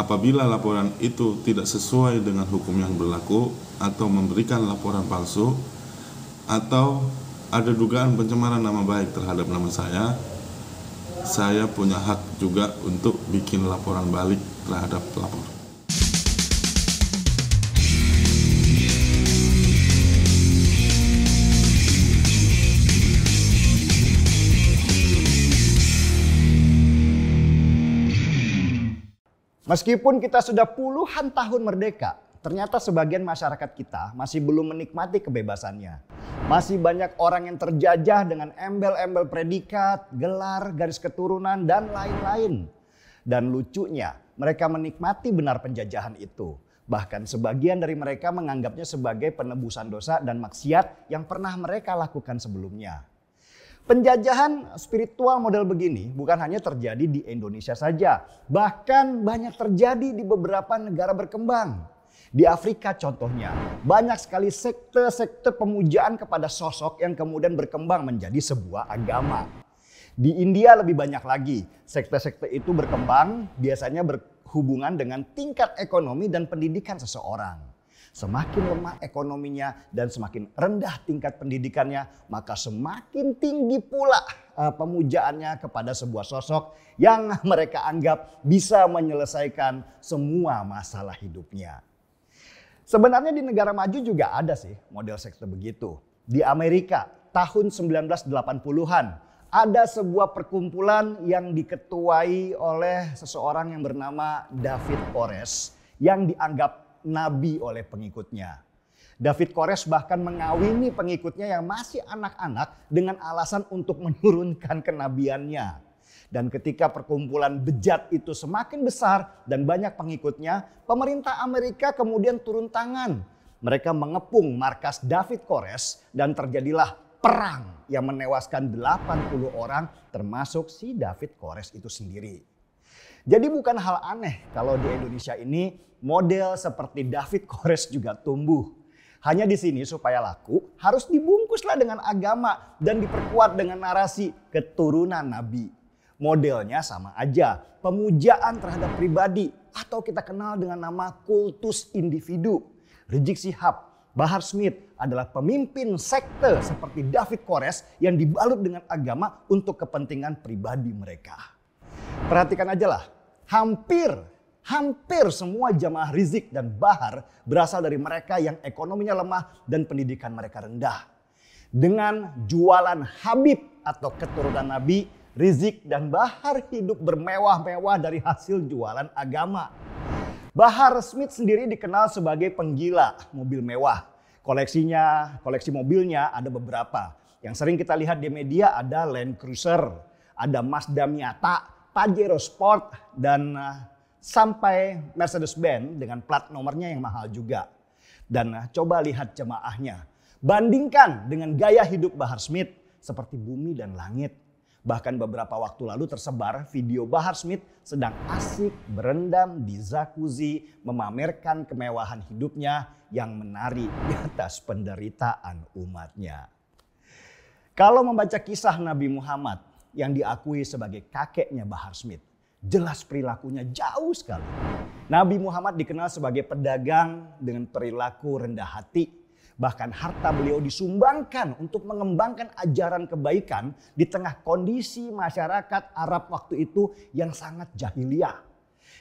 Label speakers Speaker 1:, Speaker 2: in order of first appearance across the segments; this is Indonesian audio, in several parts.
Speaker 1: Apabila laporan itu tidak sesuai dengan hukum yang berlaku atau memberikan laporan palsu atau ada dugaan pencemaran nama baik terhadap nama saya punya hak juga untuk bikin laporan balik terhadap pelapor.
Speaker 2: Meskipun kita sudah puluhan tahun merdeka, ternyata sebagian masyarakat kita masih belum menikmati kebebasannya. Masih banyak orang yang terjajah dengan embel-embel predikat, gelar, garis keturunan, dan lain-lain. Dan lucunya, mereka menikmati benar penjajahan itu. Bahkan sebagian dari mereka menganggapnya sebagai penebusan dosa dan maksiat yang pernah mereka lakukan sebelumnya. Penjajahan spiritual model begini bukan hanya terjadi di Indonesia saja, bahkan banyak terjadi di beberapa negara berkembang. Di Afrika contohnya, banyak sekali sekte-sekte pemujaan kepada sosok yang kemudian berkembang menjadi sebuah agama. Di India lebih banyak lagi, sekte-sekte itu berkembang biasanya berhubungan dengan tingkat ekonomi dan pendidikan seseorang. Semakin lemah ekonominya dan semakin rendah tingkat pendidikannya, maka semakin tinggi pula pemujaannya kepada sebuah sosok yang mereka anggap bisa menyelesaikan semua masalah hidupnya. Sebenarnya di negara maju juga ada sih model sekte begitu. Di Amerika tahun 1980-an ada sebuah perkumpulan yang diketuai oleh seseorang yang bernama David Koresh yang dianggap nabi oleh pengikutnya. David Koresh bahkan mengawini pengikutnya yang masih anak-anak dengan alasan untuk menurunkan kenabiannya. Dan ketika perkumpulan bejat itu semakin besar dan banyak pengikutnya, pemerintah Amerika kemudian turun tangan. Mereka mengepung markas David Koresh dan terjadilah perang yang menewaskan 80 orang termasuk si David Koresh itu sendiri. Jadi bukan hal aneh kalau di Indonesia ini model seperti David Koresh juga tumbuh. Hanya di sini supaya laku harus dibungkuslah dengan agama dan diperkuat dengan narasi keturunan Nabi. Modelnya sama aja, pemujaan terhadap pribadi atau kita kenal dengan nama kultus individu. Rizik Syihab, Bahar Smith adalah pemimpin sekte seperti David Koresh yang dibalut dengan agama untuk kepentingan pribadi mereka. Perhatikan aja lah, hampir semua jamaah Rizik dan Bahar berasal dari mereka yang ekonominya lemah dan pendidikan mereka rendah. Dengan jualan Habib atau keturunan Nabi, Rizik dan Bahar hidup bermewah-mewah dari hasil jualan agama. Bahar Smith sendiri dikenal sebagai penggila mobil mewah. Koleksi mobilnya ada beberapa. Yang sering kita lihat di media ada Land Cruiser, ada Mazda Miata, Pajero Sport, dan sampai Mercedes-Benz dengan plat nomornya yang mahal juga. Dan coba lihat jemaahnya. Bandingkan dengan gaya hidup Bahar Smith seperti bumi dan langit. Bahkan beberapa waktu lalu tersebar video Bahar Smith sedang asik berendam di jacuzzi memamerkan kemewahan hidupnya yang menari di atas penderitaan umatnya. Kalau membaca kisah Nabi Muhammad yang diakui sebagai kakeknya Bahar Smith, jelas perilakunya jauh sekali. Nabi Muhammad dikenal sebagai pedagang dengan perilaku rendah hati. Bahkan harta beliau disumbangkan untuk mengembangkan ajaran kebaikan di tengah kondisi masyarakat Arab waktu itu yang sangat jahiliyah.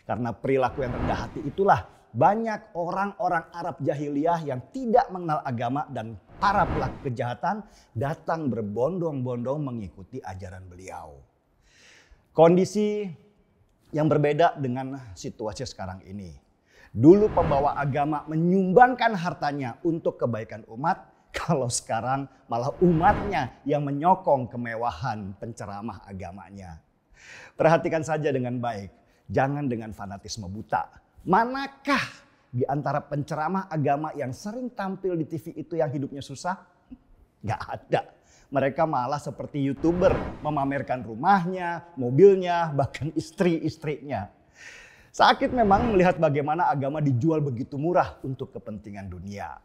Speaker 2: Karena perilaku yang rendah hati itulah banyak orang-orang Arab jahiliyah yang tidak mengenal agama dan para pelaku kejahatan datang berbondong-bondong mengikuti ajaran beliau. Kondisi yang berbeda dengan situasi sekarang ini. Dulu pembawa agama menyumbangkan hartanya untuk kebaikan umat. Kalau sekarang malah umatnya yang menyokong kemewahan penceramah agamanya. Perhatikan saja dengan baik. Jangan dengan fanatisme buta. Manakah di antara penceramah agama yang sering tampil di TV itu yang hidupnya susah? Gak ada. Mereka malah seperti YouTuber memamerkan rumahnya, mobilnya, bahkan istri-istrinya. Sakit memang melihat bagaimana agama dijual begitu murah untuk kepentingan dunia.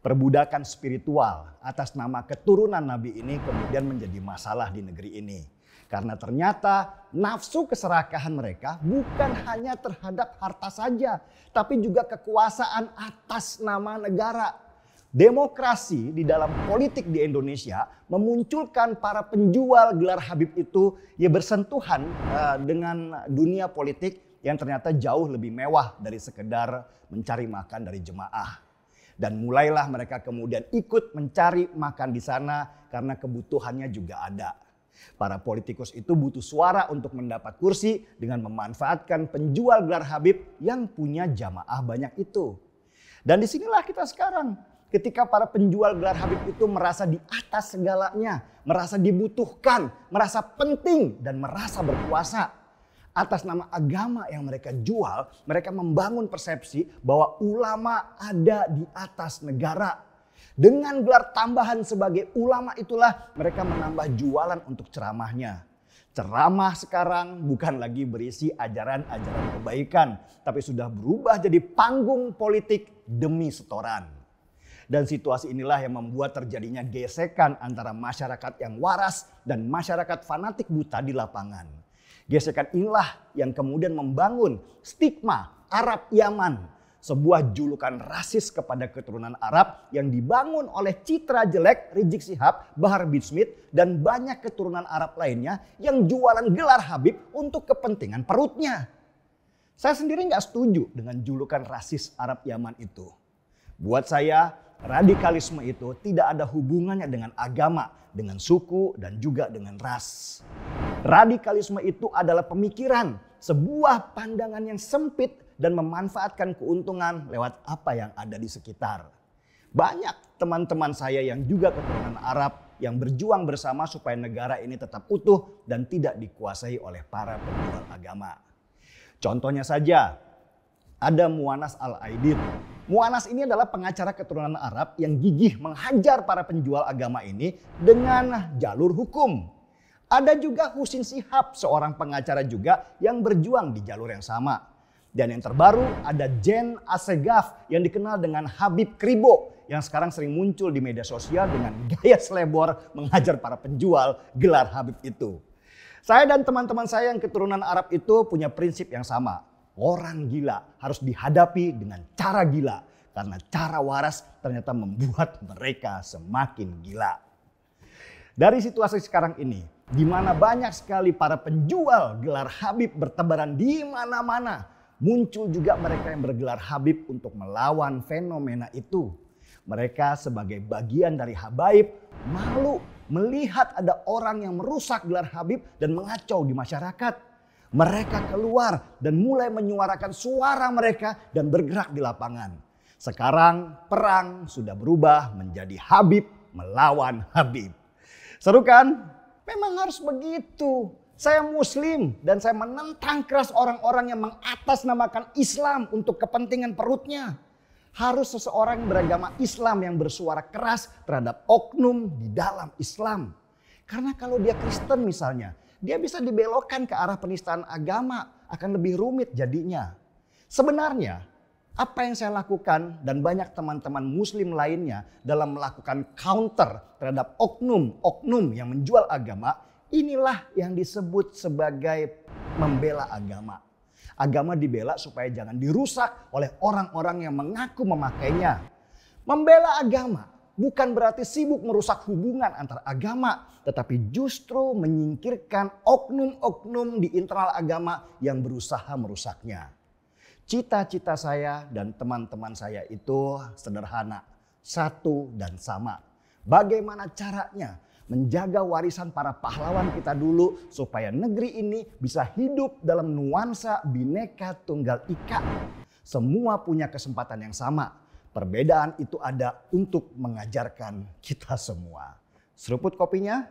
Speaker 2: Perbudakan spiritual atas nama keturunan Nabi ini kemudian menjadi masalah di negeri ini. Karena ternyata nafsu keserakahan mereka bukan hanya terhadap harta saja, tapi juga kekuasaan atas nama negara. Demokrasi di dalam politik di Indonesia memunculkan para penjual gelar Habib itu ya bersentuhan dengan dunia politik yang ternyata jauh lebih mewah dari sekedar mencari makan dari jemaah. Dan mulailah mereka kemudian ikut mencari makan di sana karena kebutuhannya juga ada. Para politikus itu butuh suara untuk mendapat kursi dengan memanfaatkan penjual gelar Habib yang punya jamaah banyak itu. Dan disinilah kita sekarang. Ketika para penjual gelar Habib itu merasa di atas segalanya, merasa dibutuhkan, merasa penting dan merasa berkuasa. Atas nama agama yang mereka jual, mereka membangun persepsi bahwa ulama ada di atas negara. Dengan gelar tambahan sebagai ulama itulah mereka menambah jualan untuk ceramahnya. Ceramah sekarang bukan lagi berisi ajaran-ajaran kebaikan, tapi sudah berubah jadi panggung politik demi setoran. Dan situasi inilah yang membuat terjadinya gesekan antara masyarakat yang waras dan masyarakat fanatik buta di lapangan. Gesekan inilah yang kemudian membangun stigma Arab Yaman, sebuah julukan rasis kepada keturunan Arab yang dibangun oleh citra jelek Rizik Syihab, Bahar bin Smith, dan banyak keturunan Arab lainnya yang jualan gelar Habib untuk kepentingan perutnya. Saya sendiri nggak setuju dengan julukan rasis Arab Yaman itu. Buat saya, radikalisme itu tidak ada hubungannya dengan agama, dengan suku, dan juga dengan ras. Radikalisme itu adalah pemikiran, sebuah pandangan yang sempit dan memanfaatkan keuntungan lewat apa yang ada di sekitar. Banyak teman-teman saya yang juga keturunan Arab yang berjuang bersama supaya negara ini tetap utuh dan tidak dikuasai oleh para penjual agama. Contohnya saja, ada Mu'annas Al-Aidid. Mu'annas ini adalah pengacara keturunan Arab yang gigih menghajar para penjual agama ini dengan jalur hukum. Ada juga Husin Shihab, seorang pengacara juga yang berjuang di jalur yang sama. Dan yang terbaru ada Jen Assegaf yang dikenal dengan Habib Kribo yang sekarang sering muncul di media sosial dengan gaya selebor menghajar para penjual gelar Habib itu. Saya dan teman-teman saya yang keturunan Arab itu punya prinsip yang sama. Orang gila harus dihadapi dengan cara gila karena cara waras ternyata membuat mereka semakin gila. Dari situasi sekarang ini, di mana banyak sekali para penjual gelar Habib bertebaran di mana-mana, muncul juga mereka yang bergelar Habib untuk melawan fenomena itu. Mereka sebagai bagian dari habaib malu melihat ada orang yang merusak gelar Habib dan mengacau di masyarakat. Mereka keluar dan mulai menyuarakan suara mereka dan bergerak di lapangan. Sekarang perang sudah berubah menjadi Habib melawan Habib. Seru kan? Memang harus begitu. Saya Muslim dan saya menentang keras orang-orang yang mengatasnamakan Islam untuk kepentingan perutnya. Harus seseorang yang beragama Islam yang bersuara keras terhadap oknum di dalam Islam. Karena kalau dia Kristen misalnya, dia bisa dibelokkan ke arah penistaan agama, akan lebih rumit jadinya. Sebenarnya apa yang saya lakukan dan banyak teman-teman Muslim lainnya dalam melakukan counter terhadap oknum-oknum yang menjual agama, inilah yang disebut sebagai membela agama. Agama dibela supaya jangan dirusak oleh orang-orang yang mengaku memakainya. Membela agama bukan berarti sibuk merusak hubungan antar agama, tetapi justru menyingkirkan oknum-oknum di internal agama yang berusaha merusaknya. Cita-cita saya dan teman-teman saya itu sederhana, satu dan sama. Bagaimana caranya menjaga warisan para pahlawan kita dulu supaya negeri ini bisa hidup dalam nuansa Bhinneka Tunggal Ika. Semua punya kesempatan yang sama. Perbedaan itu ada untuk mengajarkan kita semua. Seruput kopinya.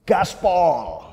Speaker 2: Gaspol.